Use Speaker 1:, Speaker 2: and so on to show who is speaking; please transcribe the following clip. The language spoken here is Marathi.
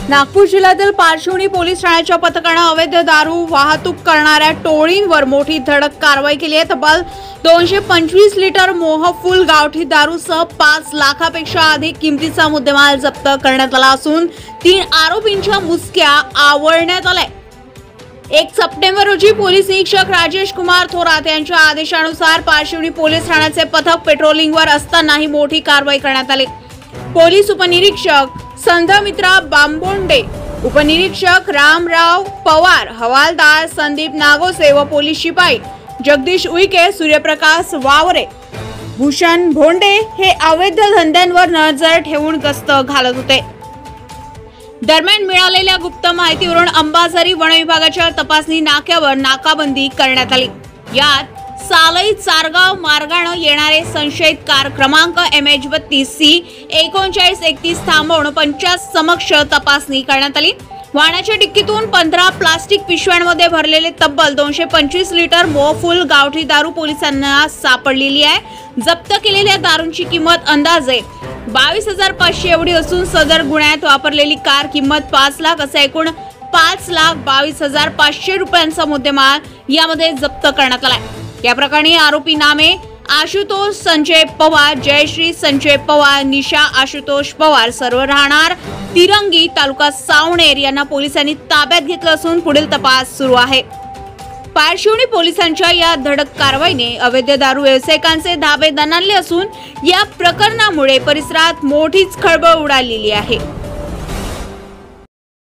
Speaker 1: नागपूर जिल्ह्यातील पारशिवनी पोलीस ठाण्याच्या पथकाने अवैध दारू वाहतूक करणाऱ्या टोळींवर मोठी धडक कारवाई केली आहे। तब्बल 225 लिटर मोहफूल गावठी दारूसह 5 लाखापेक्षा अधिक किमतीचा मुद्देमाल जप्त करण्यात आला असून 3 आरोपींच्या मुसक्या आवळण्यात आल्या। 1 सप्टेंबर रोजी पोलीस निरीक्षक राजेश कुमार थोरात यांच्या आदेशानुसार पारशिवनी पोलीस ठाण्याचे पथक पेट्रोलिंगवर असताना ही मोठी कारवाई करण्यात आली। पोलीस उपनिरीक्षक संधमित्रा बांबोंडे, उपनिरीक्षक रामराव पवार, हवालदार संदीप नागोसे व पोलीस शिपाई जगदीश उईके, सूर्यप्रकाश वावरे, भूषण भोंडे हे अवैध धंद्यांवर नजर ठेवून गस्त घालत होते। दरम्यान मिळालेल्या गुप्त माहितीवरून अंबाझरी वन विभागाच्या तपासणी नाक्यावर नाकाबंदी करण्यात आली। यात सालई चारगाव मार्गाने येणारे संशयित कार क्रमांक MH32C 3931 थांबवून 50 समक्ष तपासणी करण्यात आली। वाहनाच्या डिक्कीतून 15 प्लास्टिक पिशव्यांमध्ये भरलेले तब्बल 225 लिटर मोहफूल गावठी दारू पोलिसांना सापडलेली आहे। जप्त केलेल्या दारूंची किंमत अंदाजे 22,500 एवढी असून सदर गुन्ह्यात वापरलेली कार किंमत 5 लाख असे एकूण 5,22,500 रुपयांचा मुद्देमाल यामध्ये जप्त करण्यात आला। या प्रकरणी आरोपी नामे आशुतोष संजय पवार, जयश्री संजय पवार, निशा आशुतोष पवार सर्व राहणार तिरंगी, तालुका सावनेर यांना पोलिसांनी ताब्यात घेतलं असून पुढील तपास सुरू आहे। पारशिवनी पोलिसांच्या या धडक कारवाईने अवैध दारू व्यावसायिकांचे धाबे दणाणले असून या प्रकरणामुळे परिसरात मोठीच खळबळ उडालेली आहे।